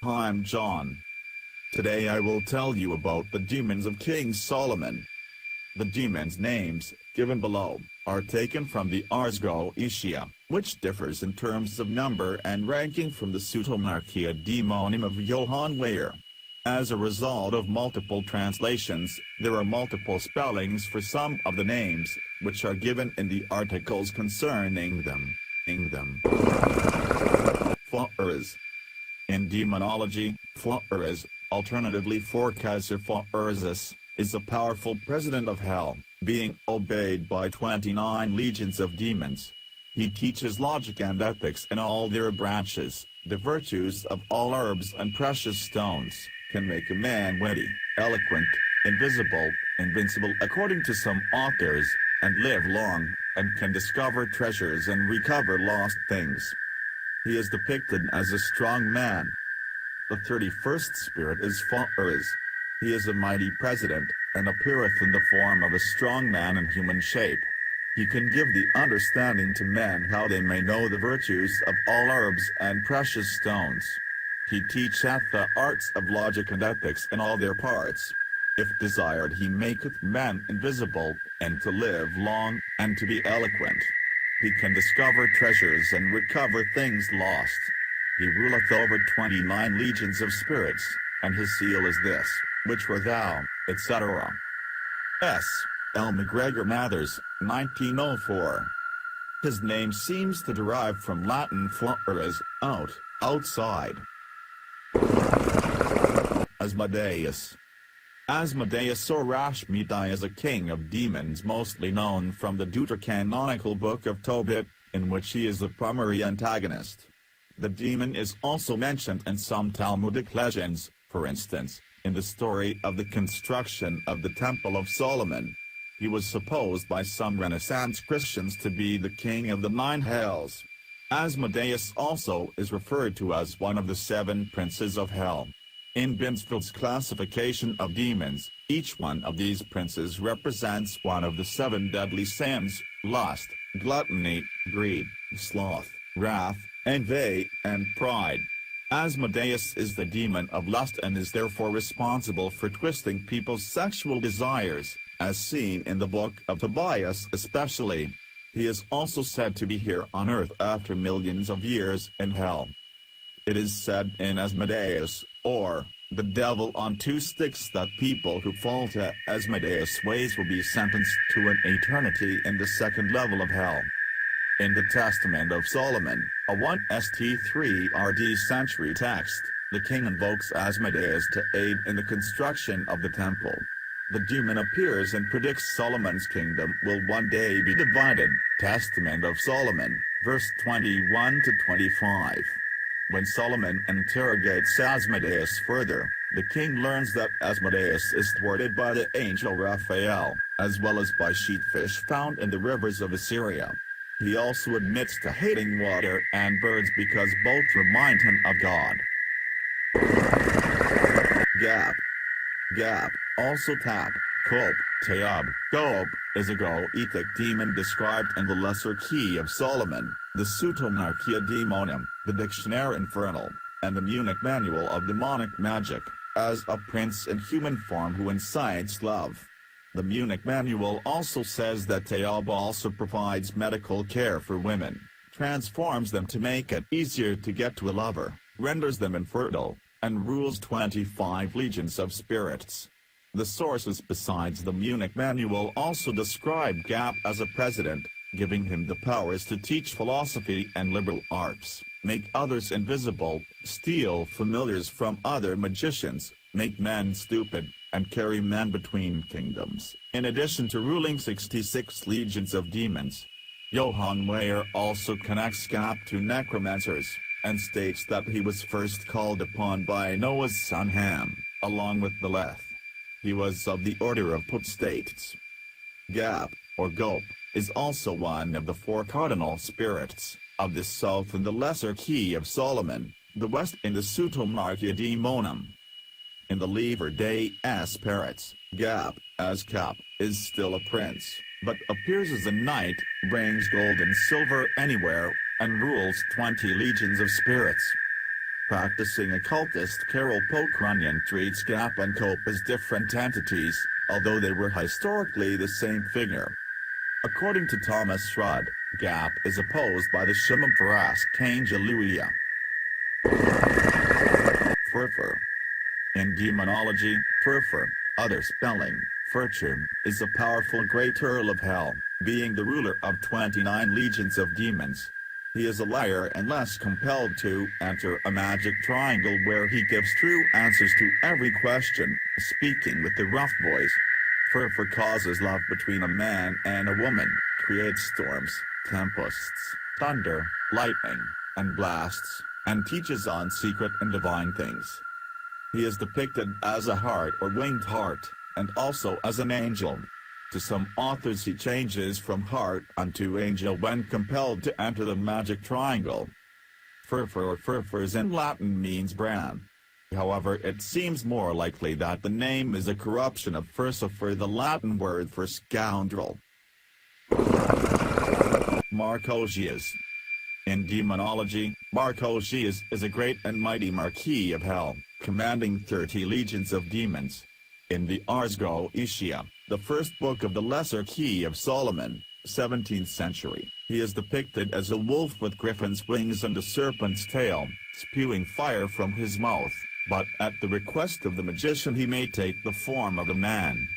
Hi, I'm John. Today I will tell you about the demons of King Solomon. The demons' names, given below, are taken from the Ars Goetia, which differs in terms of number and ranking from the Pseudomonarchia Daemonum of Johann Weyer. As a result of multiple translations, there are multiple spellings for some of the names, which are given in the articles concerning them. Ars. In demonology, Ars, alternatively Kaiser Ars, is a powerful president of hell, being obeyed by 29 legions of demons. He teaches logic and ethics in all their branches. The virtues of all herbs and precious stones can make a man witty, eloquent, invisible, invincible according to some authors, and live long, and can discover treasures and recover lost things. He is depicted as a strong man. The 31st spirit is Ars. He is a mighty president, and appeareth in the form of a strong man in human shape. He can give the understanding to men how they may know the virtues of all herbs and precious stones. He teacheth the arts of logic and ethics in all their parts. If desired, he maketh men invisible, and to live long, and to be eloquent. He can discover treasures and recover things lost. He ruleth over 29 legions of spirits, and his seal is this, which were thou, etc. S. L. McGregor Mathers, 1904. His name seems to derive from Latin as out, outside. Asmodeus. Asmodeus or Ashmedai is a king of demons mostly known from the deuterocanonical book of Tobit, in which he is the primary antagonist. The demon is also mentioned in some Talmudic legends, for instance, in the story of the construction of the Temple of Solomon. He was supposed by some Renaissance Christians to be the king of the 9 hells. Asmodeus also is referred to as one of the 7 princes of hell. In Binsfeld's classification of demons, each one of these princes represents one of the 7 deadly sins: lust, gluttony, greed, sloth, wrath, envy, and pride. Asmodeus is the demon of lust and is therefore responsible for twisting people's sexual desires, as seen in the book of Tobias especially. He is also said to be here on earth after millions of years in hell. It is said in Asmodeus, or the devil on 2 sticks, that people who fall to Asmodeus' ways will be sentenced to an eternity in the 2nd level of hell. In the Testament of Solomon, a 1 St. 3 RD century text, the king invokes Asmodeus to aid in the construction of the temple. The demon appears and predicts Solomon's kingdom will one day be divided. Testament of Solomon, verse 21 to 25. When Solomon interrogates Asmodeus further, the king learns that Asmodeus is thwarted by the angel Raphael, as well as by sheatfish found in the rivers of Assyria. He also admits to hating water and birds because both remind him of God. Gap, also Tap, Kolp, Teab, Gob, is a Goethic demon described in the Lesser Key of Solomon, the Pseudomonarchia Daemonum, the Dictionary Infernal, and the Munich Manual of Demonic Magic, as a prince in human form who incites love. The Munich Manual also says that Teab also provides medical care for women, transforms them to make it easier to get to a lover, renders them infertile, and rules 25 legions of spirits. The sources besides the Munich Manual also describe Gap as a president, giving him the powers to teach philosophy and liberal arts, make others invisible, steal familiars from other magicians, make men stupid, and carry men between kingdoms, in addition to ruling 66 legions of demons. Johann Weyer also connects Gap to necromancers, and states that he was first called upon by Noah's son Ham, along with the Leth. He was of the order of potestates. Gap, or Gulp, is also one of the 4 cardinal spirits, of the south in the Lesser Key of Solomon, the west in the Pseudomonarchia Daemonum. In the Liber des Spirits, Gap, as Cap, is still a prince, but appears as a knight, brings gold and silver anywhere, and rules 20 legions of spirits. Practicing occultist Carol Pokranian treats Gap and Cope as different entities, although they were historically the same figure. According to Thomas Shrudd, Gap is opposed by the Aleluia. Furfur. In demonology, Furfur, other spelling, Furchum, is a powerful great earl of hell, being the ruler of 29 legions of demons. He is a liar unless compelled to enter a magic triangle where he gives true answers to every question, speaking with the rough voice. Furfur causes love between a man and a woman, creates storms, tempests, thunder, lightning, and blasts, and teaches on secret and divine things. He is depicted as a hart or winged hart, and also as an angel. To some authors he changes from hart unto angel when compelled to enter the magic triangle. Furfur or furfurs in Latin means bran. However, it seems more likely that the name is a corruption of furcifer, the Latin word for scoundrel. Marcosius. In demonology, Marcosius is a great and mighty marquis of hell, commanding 30 legions of demons. In the Ars Goetia, the first book of the Lesser Key of Solomon, 17th century, he is depicted as a wolf with griffin's wings and a serpent's tail, spewing fire from his mouth, but at the request of the magician he may take the form of a man.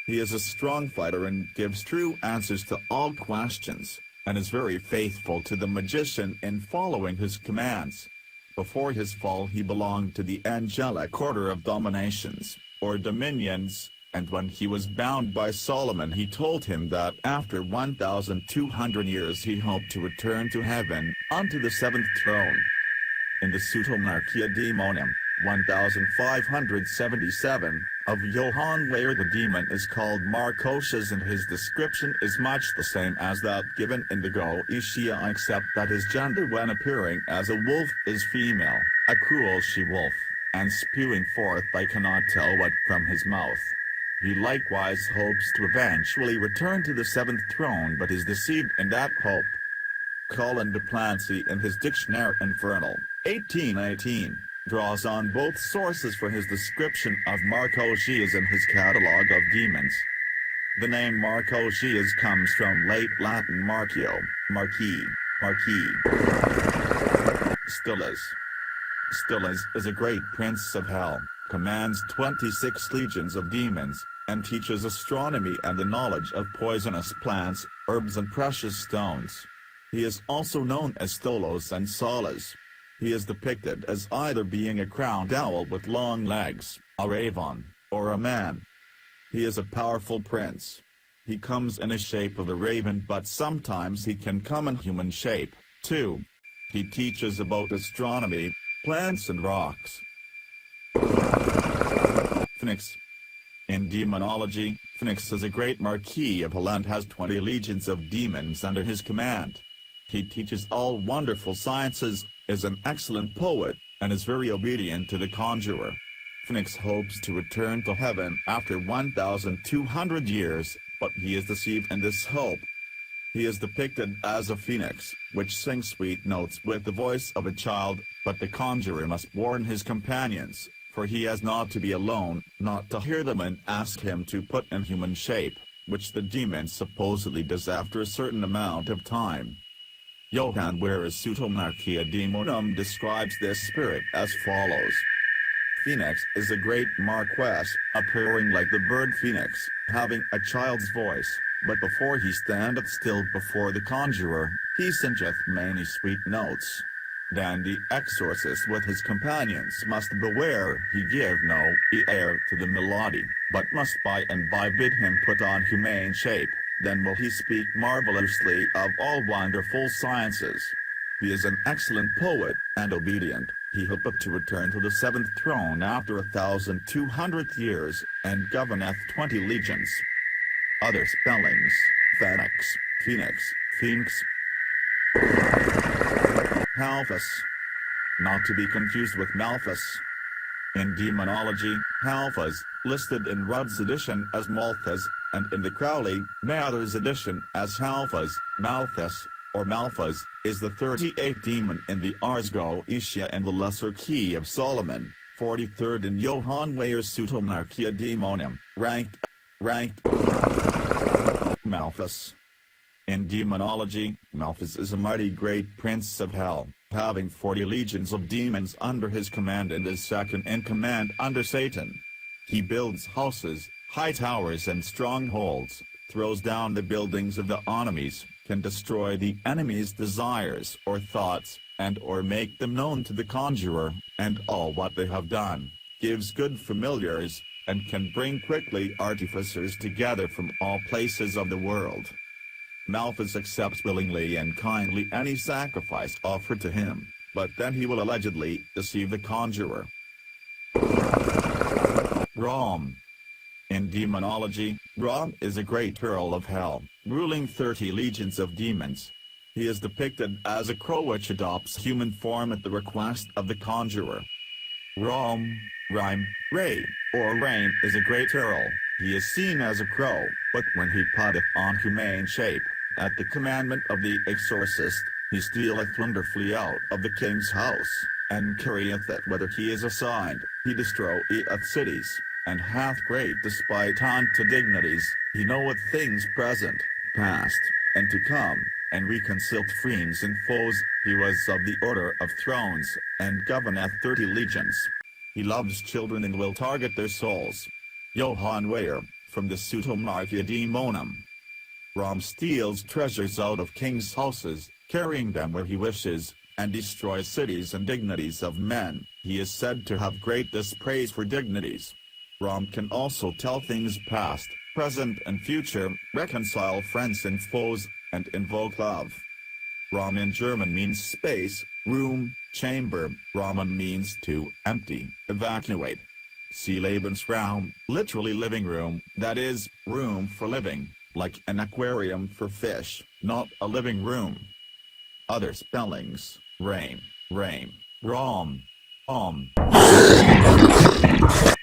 He is a strong fighter and gives true answers to all questions, and is very faithful to the magician in following his commands. Before his fall he belonged to the angelic order of dominations, or dominions, and when he was bound by Solomon he told him that after 1,200 years he hoped to return to heaven, unto the seventh throne. In the Pseudomonarchia Daemonum, 1577, of Johann Weyer, the demon is called Marcosius and his description is much the same as that given in the Goetia, except that his gender when appearing as a wolf is female, a cruel she-wolf, and spewing forth I cannot tell what from his mouth. He likewise hopes to eventually return to the seventh throne but is deceived in that hope. Colin de Plancy in his Dictionnaire Infernal, 1818, draws on both sources for his description of Marcosius in his catalogue of demons. The name Marcosius comes from late Latin marcio, marquis. Stillas is a great prince of hell, commands 26 legions of demons, and teaches astronomy and the knowledge of poisonous plants, herbs and precious stones. He is also known as Stolos and Solas. He is depicted as either being a crowned owl with long legs, a raven, or a man. He is a powerful prince. He comes in a shape of a raven but sometimes he can come in human shape, too. He teaches about astronomy, plants and rocks. Phoenix. In demonology, Phoenix is a great marquis of hell and has 20 legions of demons under his command. He teaches all wonderful sciences, is an excellent poet, and is very obedient to the conjurer. Phoenix hopes to return to heaven after 1,200 years, but he is deceived in this hope. He is depicted as a phoenix, which sings sweet notes with the voice of a child, but the conjurer must warn his companions, for he has not to be alone, not to hear them and ask him to put in human shape, which the demon supposedly does after a certain amount of time. Johann Weyer's Pseudomonarchia Daemonum describes this spirit as follows. Phoenix is a great marquess, appearing like the bird phoenix, having a child's voice, but before he standeth still before the conjurer, he singeth many sweet notes. Then the exorcist with his companions must beware he give no ear to the melody, but must by and by bid him put on humane shape. Then will he speak marvelously of all wonderful sciences. He is an excellent poet, and obedient. He hopeth to return to the seventh throne after 1,200 years, and governeth 20 legions. Other spellings, Phoenix, Phoenix. Halphus. Not to be confused with Malthus. In demonology, Halphus, listed in Rudd's edition as Malthus, and in the Crowley, Mather's edition as Halphus, Malthus, or Malphas, is the 38th demon in the Ars Goetia and the Lesser Key of Solomon, 43rd in Johann Weyer's Pseudomonarchia Daemonum, ranked Malphas. In demonology, Malphas is a mighty great prince of hell, having 40 legions of demons under his command and is second in command under Satan. He builds houses, high towers and strongholds, throws down the buildings of the enemies, can destroy the enemy's desires or thoughts, and or make them known to the conjurer, and all what they have done, gives good familiars, and can bring quickly artificers together from all places of the world. Malphas accepts willingly and kindly any sacrifice offered to him, but then he will allegedly deceive the conjurer. Rom. In demonology, Rom is a great earl of hell, ruling 30 legions of demons. He is depicted as a crow which adopts human form at the request of the conjurer. Rom, Ray, or Rain is a great earl. He is seen as a crow, but when he putteth on humane shape, at the commandment of the exorcist, he stealeth wonderfully out of the king's house, and carrieth it whither he is assigned. He destroyeth cities, and hath great despite unto dignities. He knoweth things present, past, and to come, and reconcileth friends and foes. He was of the order of thrones, and governeth 30 legions. He loves children and will target their souls. Johann Weyer, from the Pseudomonarchia Daemonum. Rom steals treasures out of kings' houses, carrying them where he wishes, and destroys cities and dignities of men. He is said to have great dispraise for dignities. Rom can also tell things past, present and future, reconcile friends and foes, and invoke love. Rom in German means space, room, chamber. Raum means to empty, evacuate. See Lebensraum, literally living room, that is, room for living, like an aquarium for fish, not a living room. Other spellings: rain, Rom,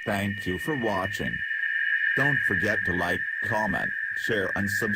Thank you for watching. Don't forget to like, comment, share and subscribe.